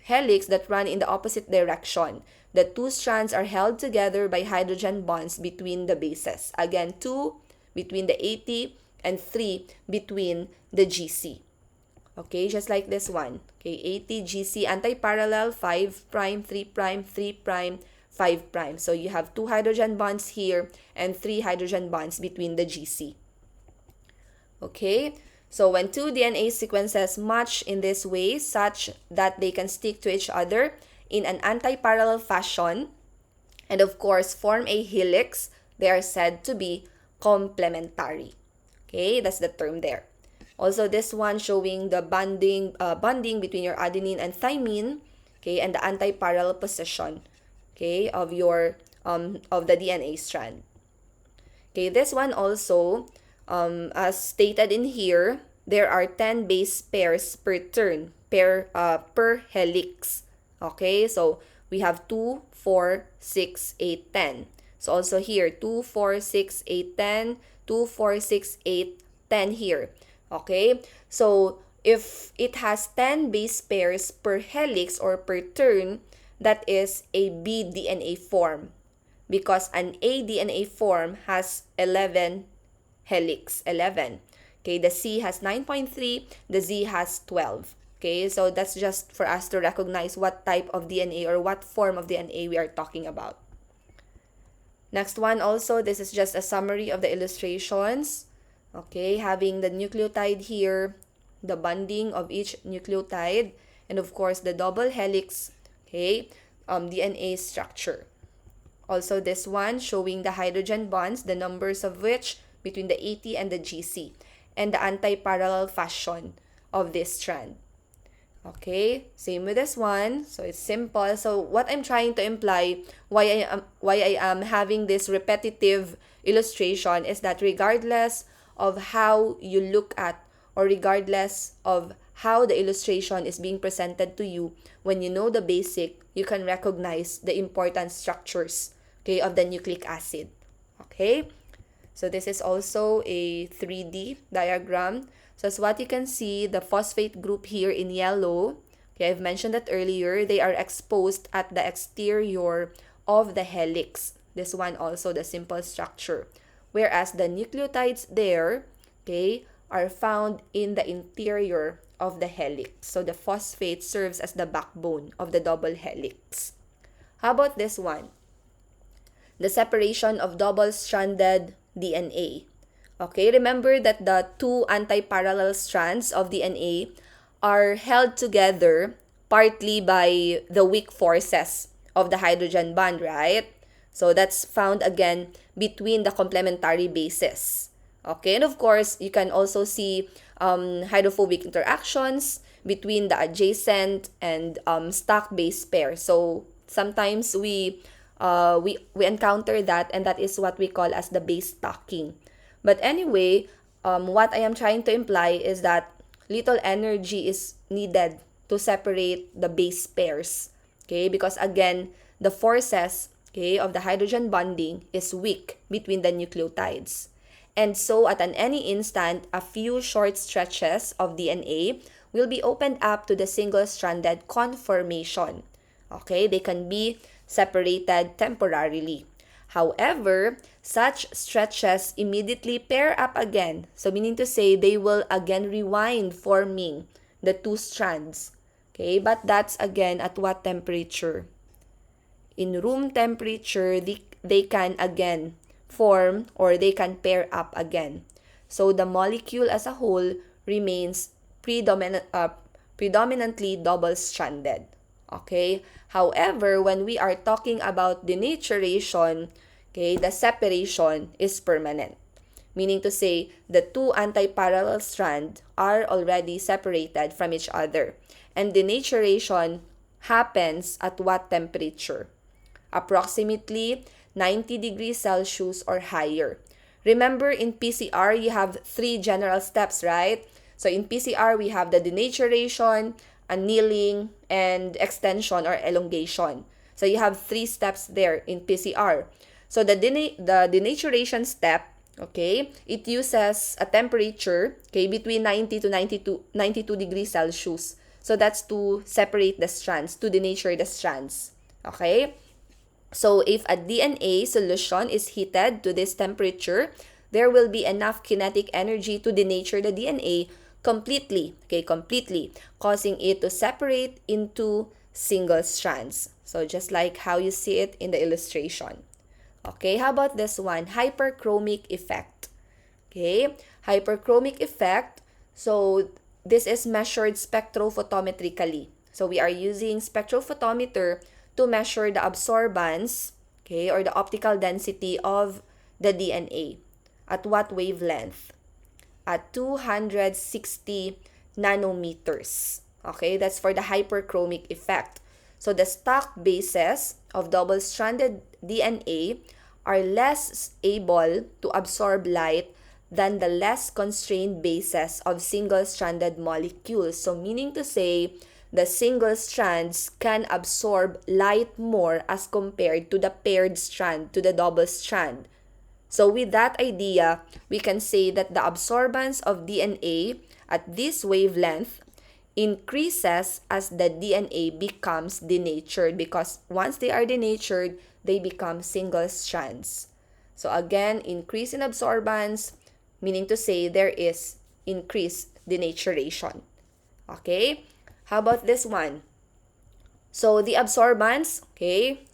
helix that run in the opposite direction. The 2 strands are held together by hydrogen bonds between the bases. Again, 2 between the AT and 3 between the GC. Okay, just like this one. Okay, AT, GC, anti-parallel, 5', 3', 3', 5'. So you have 2 hydrogen bonds here and 3 hydrogen bonds between the GC. Okay, so when 2 DNA sequences match in this way such that they can stick to each other in an anti-parallel fashion and of course form a helix, they are said to be complementary. Okay, that's the term there. Also, this one showing the bonding between your adenine and thymine, okay, and the anti-parallel position, okay, of your of the DNA strand. Okay, this one also, as stated in here, there are 10 base pairs per turn, per helix. Okay, so we have 2, 4, 6, 8, 10. So also here, 2, 4, 6, 8, 10, 2, 4, 6, 8, 10 here. Okay, so if it has 10 base pairs per helix or per turn, that is a B-DNA form because an A-DNA form has 11 helix, 11. Okay, the C has 9.3, the Z has 12. Okay, so that's just for us to recognize what type of DNA or what form of DNA we are talking about. Next one also, this is just a summary of the illustrations. Okay, having the nucleotide here, the bonding of each nucleotide, and of course the double helix, okay, DNA structure. Also this one showing the hydrogen bonds, the numbers of which between the AT and the GC, and the anti-parallel fashion of this strand. Okay, same with this one. So it's simple. So what I'm trying to imply, why I am having this repetitive illustration is that regardless of how you look at, or regardless of how the illustration is being presented to you, when you know the basic, you can recognize the important structures, okay, of the nucleic acid. Okay, so this is also a 3D diagram. So as what you can see, the phosphate group here in yellow, okay, I've mentioned that earlier, they are exposed at the exterior of the helix. This one also, the simple structure. Whereas the nucleotides there, okay, are found in the interior of the helix. So the phosphate serves as the backbone of the double helix. How about this one? The separation of double-stranded DNA. Okay, remember that the two anti-parallel strands of DNA are held together partly by the weak forces of the hydrogen bond, right? So that's found again between the complementary bases. Okay, and of course, you can also see hydrophobic interactions between the adjacent and stack base pair. So sometimes we encounter that, and that is what we call as the base stacking. But anyway, what I am trying to imply is that little energy is needed to separate the base pairs. Okay, because again, the forces, okay, of the hydrogen bonding is weak between the nucleotides. And so at any instant, a few short stretches of DNA will be opened up to the single-stranded conformation. Okay, they can be separated temporarily. However, such stretches immediately pair up again. So meaning to say they will again rewind, forming the two strands. Okay, but that's again at what temperature? In room temperature, they can again form, or they can pair up again. So the molecule as a whole remains predominantly double-stranded. Okay? However, when we are talking about denaturation, okay, the separation is permanent. Meaning to say, the two anti-parallel strands are already separated from each other. And denaturation happens at what temperature? Approximately 90 degrees Celsius or higher. Remember, in PCR, you have 3 general steps, right? So in PCR, we have the denaturation, annealing, and extension or elongation. So you have 3 steps there in PCR. So the denaturation step, okay, it uses a temperature, okay, between 90 to 92 degrees Celsius. So that's to separate the strands, to denature the strands. Okay? So if a DNA solution is heated to this temperature, there will be enough kinetic energy to denature the DNA completely, okay, completely, causing it to separate into single strands. So just like how you see it in the illustration. Okay, how about this one? Hyperchromic effect. Okay, hyperchromic effect. So this is measured spectrophotometrically. So we are using spectrophotometer to measure the absorbance, okay, or the optical density of the DNA. At what wavelength? At 260 nanometers. Okay, that's for the hyperchromic effect. So the stack bases of double-stranded DNA are less able to absorb light than the less constrained bases of single-stranded molecules. So meaning to say, the single strands can absorb light more as compared to the paired strand, to the double strand. So with that idea, we can say that the absorbance of DNA at this wavelength increases as the DNA becomes denatured, because once they are denatured, they become single strands. So again, increase in absorbance meaning to say there is increased denaturation. Okay? How about this one? So the absorbance, okay,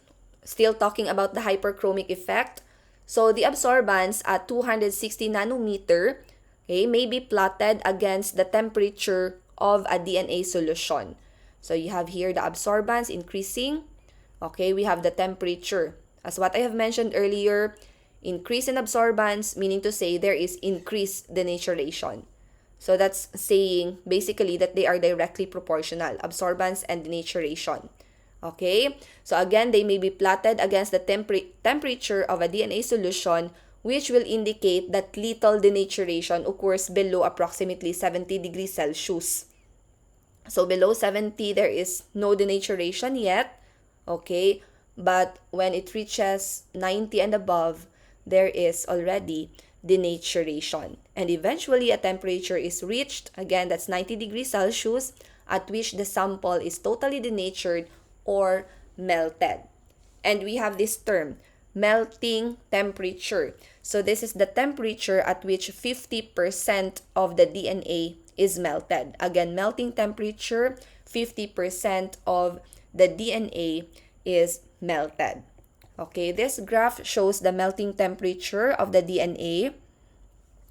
still talking about the hyperchromic effect. So the absorbance at 260 nanometer, okay, may be plotted against the temperature of a DNA solution. So you have here the absorbance increasing. Okay, we have the temperature. As what I have mentioned earlier, increase in absorbance, meaning to say there is increased denaturation. So that's saying basically that they are directly proportional, absorbance and denaturation. Okay, so again, they may be plotted against the temperature of a DNA solution, which will indicate that lethal denaturation occurs below approximately 70 degrees Celsius. So below 70, there is no denaturation yet, okay? But when it reaches 90 and above, there is already denaturation. And eventually, a temperature is reached, again, that's 90 degrees Celsius, at which the sample is totally denatured or melted. And we have this term, melting temperature. So this is the temperature at which 50% of the DNA is melted. Again, melting temperature, 50% of the DNA is melted. Okay, this graph shows the melting temperature of the DNA.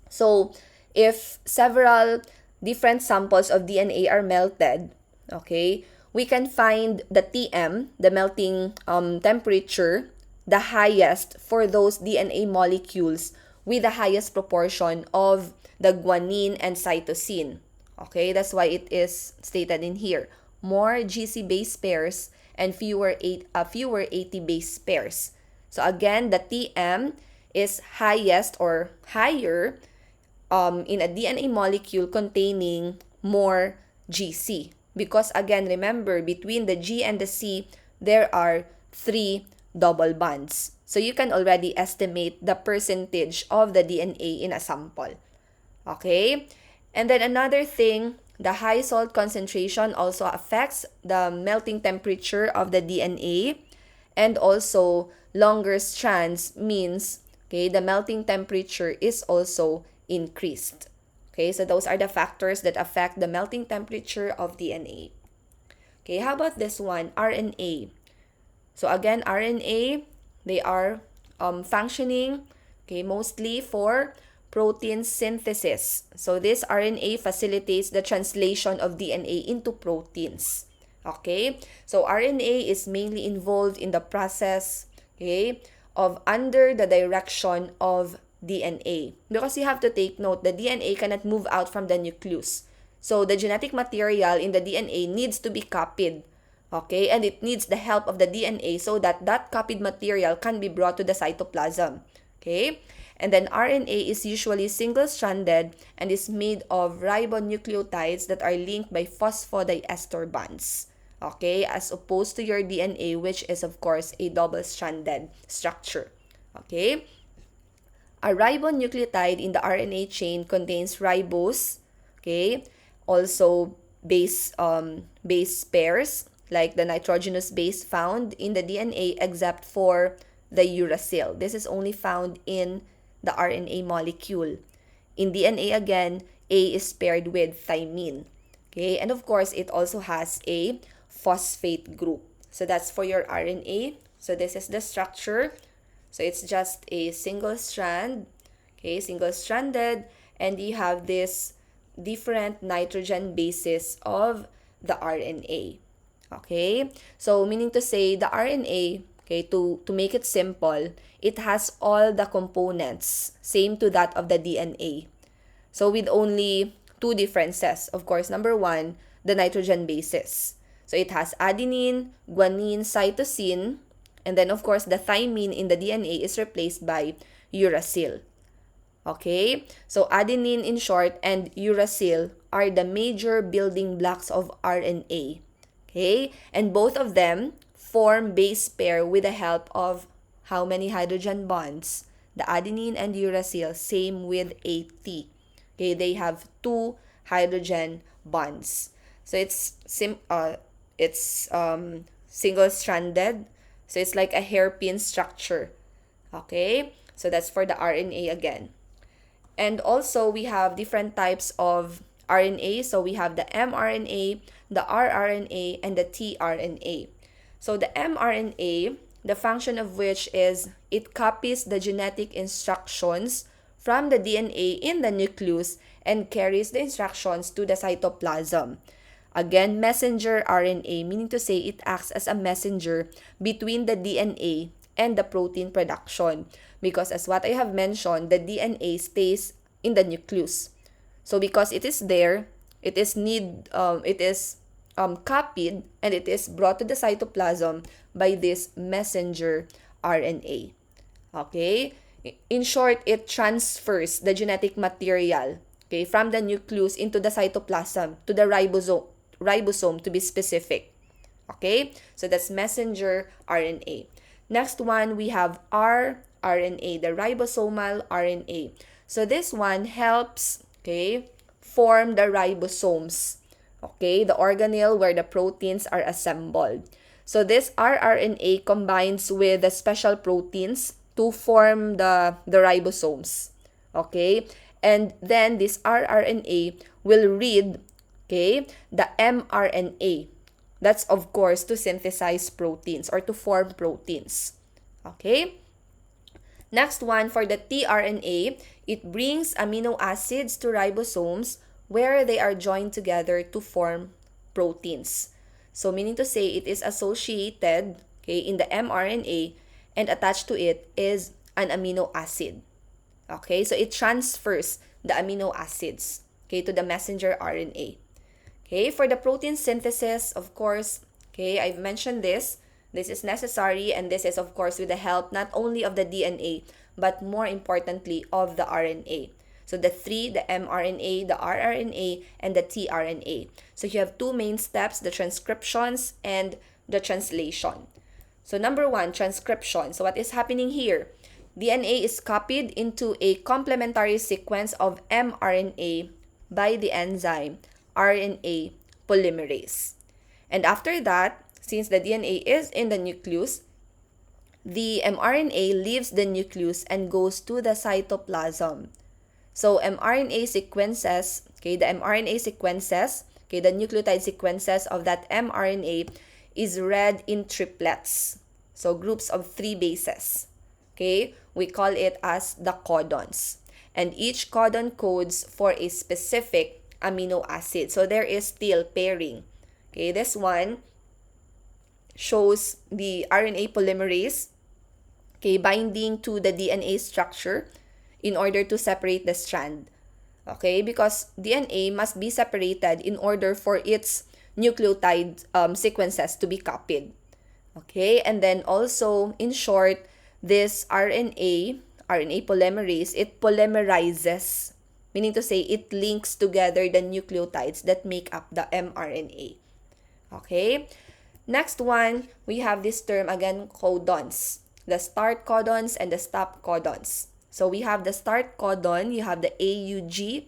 So if several different samples of DNA are melted, okay, we can find the TM, the melting temperature, the highest for those DNA molecules with the highest proportion of the guanine and cytosine. Okay, that's why it is stated in here. More GC base pairs and fewer AT base pairs. So again, the TM is highest or higher in a DNA molecule containing more GC. Because again, remember, between the G and the C, there are 3 double bonds. So you can already estimate the percentage of the DNA in a sample. Okay? And then another thing, the high salt concentration also affects the melting temperature of the DNA. And also, longer strands means, okay, the melting temperature is also increased. Okay, so those are the factors that affect the melting temperature of DNA. Okay, how about this one, RNA? So again, RNA, they are functioning, okay, mostly for protein synthesis. So this RNA facilitates the translation of DNA into proteins. Okay, so RNA is mainly involved in the process, okay, of under the direction of DNA. Because you have to take note, the DNA cannot move out from the nucleus. So the genetic material in the DNA needs to be copied. Okay, and it needs the help of the DNA so that that copied material can be brought to the cytoplasm. Okay, and then RNA is usually single-stranded and is made of ribonucleotides that are linked by phosphodiester bonds. Okay, as opposed to your DNA, which is of course a double-stranded structure. Okay, a ribonucleotide in the RNA chain contains ribose, okay, also base pairs like the nitrogenous base found in the DNA except for the uracil. This is only found in the RNA molecule. In DNA again, A is paired with thymine. Okay, and of course it also has a phosphate group. So that's for your RNA. So this is the structure. So it's just a single strand, okay, single-stranded, and you have this different nitrogen bases of the RNA. Okay, so meaning to say the RNA, okay, to make it simple, it has all the components, same to that of the DNA. So with only 2 differences. Of course, number 1, the nitrogen bases. So it has adenine, guanine, cytosine, and then of course the thymine in the DNA is replaced by uracil. Okay, so adenine in short and uracil are the major building blocks of RNA. Okay, and both of them form base pair with the help of how many hydrogen bonds? The adenine and uracil, same with AT. Okay, they have 2 hydrogen bonds. So it's single-stranded. So it's like a hairpin structure. Okay, so that's for the RNA again. And also, we have different types of RNA. So we have the mRNA, the rRNA, and the tRNA. So the mRNA, the function of which is it copies the genetic instructions from the DNA in the nucleus and carries the instructions to the cytoplasm. Again, messenger RNA, meaning to say it acts as a messenger between the DNA and the protein production. Because as what I have mentioned, the DNA stays in the nucleus. So because it is there, it is copied and it is brought to the cytoplasm by this messenger RNA. Okay? In short, it transfers the genetic material, okay, from the nucleus into the cytoplasm to the ribosome to be specific. Okay? So that's messenger RNA. Next one, we have rRNA, the ribosomal RNA. So this one helps, okay, form the ribosomes, okay, the organelle where the proteins are assembled. So this rRNA combines with the special proteins to form the ribosomes, okay? And then this rRNA will read, okay, the mRNA. That's, of course, to synthesize proteins or to form proteins, okay? Next one, for the tRNA, it brings amino acids to ribosomes where they are joined together to form proteins. So meaning to say it is associated, okay, in the mRNA, and attached to it is an amino acid. Okay, so it transfers the amino acids, okay, to the messenger RNA. Okay, for the protein synthesis, of course, okay, I've mentioned this. This is necessary, and this is, of course, with the help not only of the DNA, but more importantly, of the RNA. So the three, the mRNA, the rRNA, and the tRNA. So you have two main steps, the transcriptions and the translation. So number one, transcription. So what is happening here? DNA is copied into a complementary sequence of mRNA by the enzyme RNA polymerase. And after that, since the DNA is in the nucleus, the mRNA leaves the nucleus and goes to the cytoplasm. So mRNA sequences, okay, the mRNA sequences, okay, the nucleotide sequences of that mRNA is read in triplets. So groups of 3 bases. Okay, we call it as the codons. And each codon codes for a specific amino acid. So there is still pairing. Okay, this one shows the RNA polymerase, okay, binding to the DNA structure in order to separate the strand. Okay, because DNA must be separated in order for its nucleotide sequences to be copied. Okay, and then also, in short, this RNA polymerase, it polymerizes, meaning to say it links together the nucleotides that make up the mRNA. Okay, next one, we have this term again, codons. The start codons and the stop codons. So we have the start codon, you have the AUG,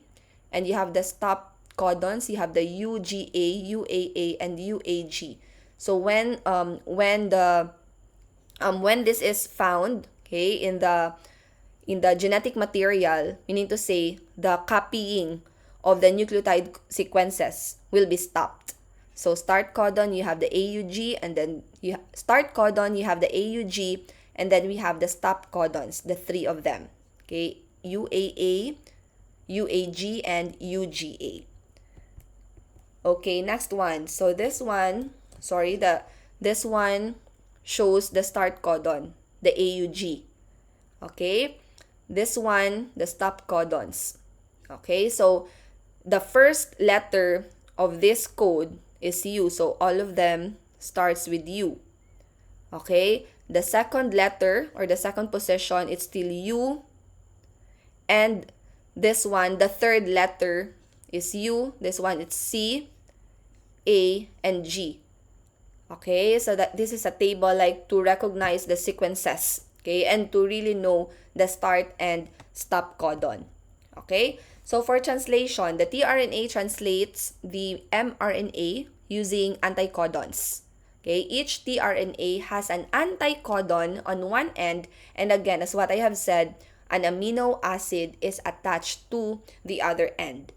and you have the stop codons, you have the UGA, UAA, and UAG. So when this is found, okay, in the genetic material, meaning to say the copying of the nucleotide sequences will be stopped. So start codon, you have the AUG, and then start codon, you have the AUG, and then we have the stop codons, the 3 of them. Okay, UAA, UAG, and UGA. Okay, next one. So this one shows the start codon, the AUG. Okay, this one, the stop codons. Okay, so the first letter of this code is U, so all of them starts with U. Okay, the second letter or the second position, it's still U, and this one, the third letter is U, this one it's C, A, and G. Okay, so that this is a table like to recognize the sequences, okay, and to really know the start and stop codon. Okay, so for translation, the tRNA translates the mRNA using anticodons. Okay, each tRNA has an anticodon on one end, and again, as what I have said, an amino acid is attached to the other end.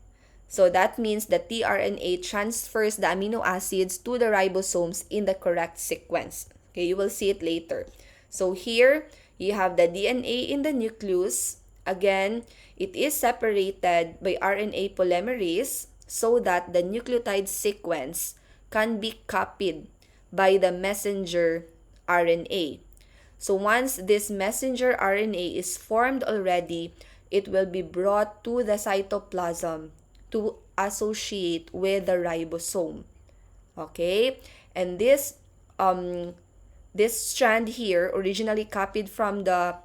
So that means the tRNA transfers the amino acids to the ribosomes in the correct sequence. Okay, you will see it later. So here, you have the DNA in the nucleus. Again, it is separated by RNA polymerase so that the nucleotide sequence can be copied by the messenger RNA. So once this messenger RNA is formed already, it will be brought to the cytoplasm to associate with the ribosome. Okay? And this strand here, originally copied from the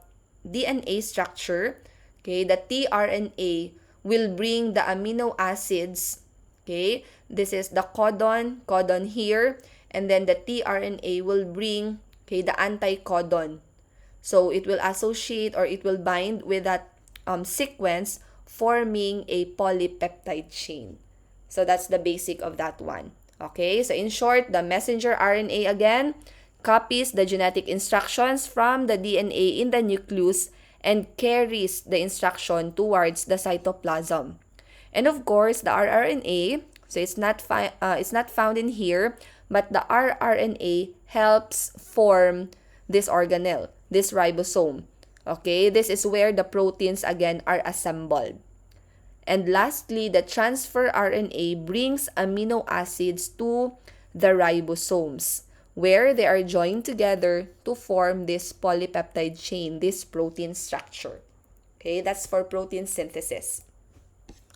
DNA structure, okay, the tRNA will bring the amino acids, okay, this is the codon here, and then the tRNA will bring, okay, the anticodon. So it will associate or it will bind with that sequence, forming a polypeptide chain. So that's the basic of that one. Okay, so in short, the messenger RNA again copies the genetic instructions from the DNA in the nucleus and carries the instruction towards the cytoplasm. And of course, the rRNA, so it's not found in here, but the rRNA helps form this organelle, this ribosome. Okay, this is where the proteins again are assembled. And lastly, the transfer RNA brings amino acids to the ribosomes, where they are joined together to form this polypeptide chain, this protein structure. Okay, that's for protein synthesis.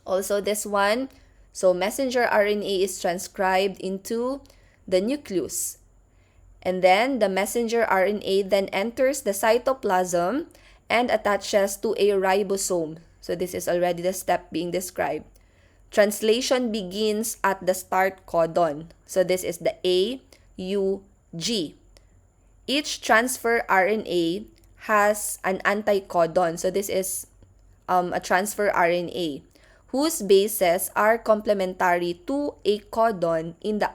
Also this one, so messenger RNA is transcribed into the nucleus. And then the messenger RNA then enters the cytoplasm and attaches to a ribosome. So this is already the step being described. Translation begins at the start codon. So this is the AUG. Each transfer RNA has an anticodon. So this is a transfer RNA whose bases are complementary to a codon in the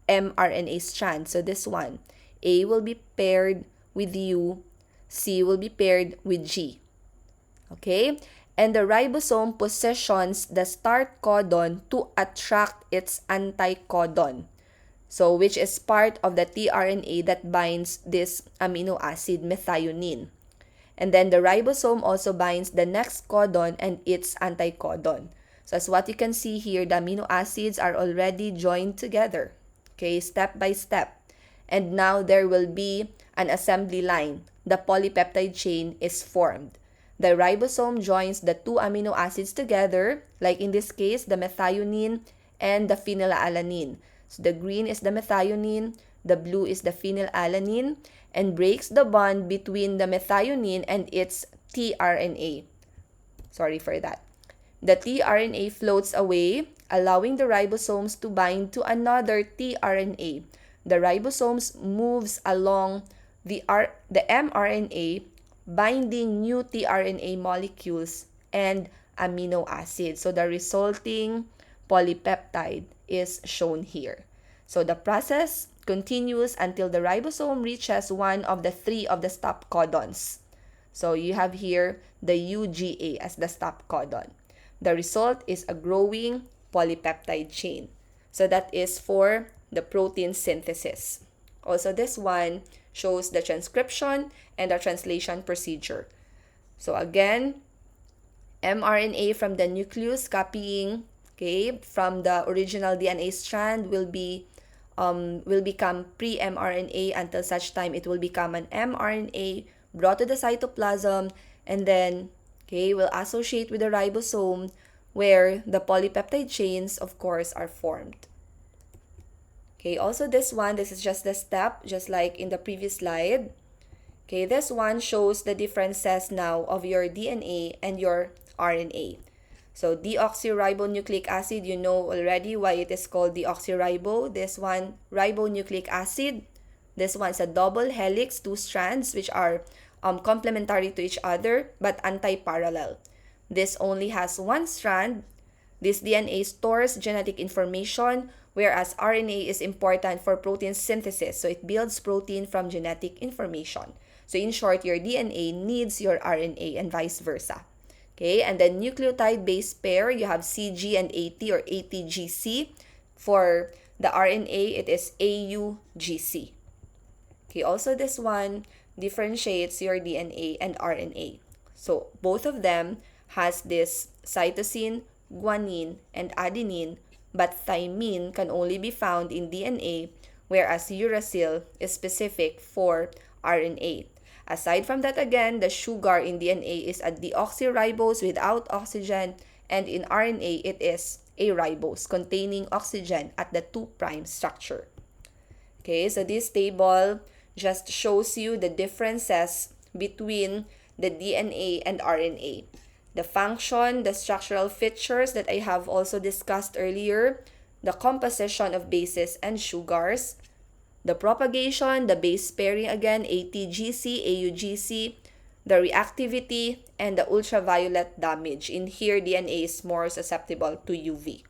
mRNA strand. So this one, A will be paired with U, C will be paired with G. Okay? And the ribosome positions the start codon to attract its anticodon. So which is part of the tRNA that binds this amino acid methionine. And then the ribosome also binds the next codon and its anticodon. So as what you can see here, the amino acids are already joined together. Okay, step by step. And now there will be an assembly line. The polypeptide chain is formed. The ribosome joins the two amino acids together, like in this case, the methionine and the phenylalanine. So the green is the methionine, the blue is the phenylalanine, and breaks the bond between the methionine and its tRNA. Sorry for that. The tRNA floats away, allowing the ribosomes to bind to another tRNA. The ribosomes moves along the mRNA, binding new tRNA molecules and amino acids. So the resulting polypeptide is shown here. So the process continues until the ribosome reaches one of the three of the stop codons. So you have here the UGA as the stop codon. The result is a growing polypeptide chain. So that is for the protein synthesis. Also, this one shows the transcription and the translation procedure. So again, mRNA from the nucleus copying, okay, from the original DNA strand will become pre-mRNA until such time it will become an mRNA brought to the cytoplasm, and then will associate with the ribosome where the polypeptide chains, of course, are formed. Okay, also this is just the step, just like in the previous slide. Okay, this one shows the differences now of your DNA and your RNA. So deoxyribonucleic acid, you know already why it is called deoxyribo. This one, ribonucleic acid. This one is a double helix, two strands, which are complementary to each other but anti-parallel. This only has one strand. This DNA stores genetic information, whereas RNA is important for protein synthesis. So it builds protein from genetic information. So in short, your DNA needs your RNA and vice versa. Okay, and then nucleotide base pair, you have CG and AT or ATGC. For the RNA, it is AUGC. Okay, also this one differentiates your DNA and RNA. So both of them has this cytosine, guanine, and adenine, but thymine can only be found in DNA, whereas uracil is specific for RNA. Aside from that, again, the sugar in DNA is a deoxyribose without oxygen, and in RNA, it is a ribose containing oxygen at the 2' structure. Okay, so this table just shows you the differences between the DNA and RNA. The function, the structural features that I have also discussed earlier, the composition of bases and sugars, the propagation, the base pairing again, ATGC, AUGC, the reactivity, and the ultraviolet damage. In here, DNA is more susceptible to UV.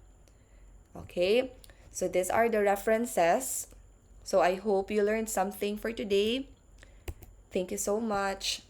Okay, so these are the references. So I hope you learned something for today. Thank you so much.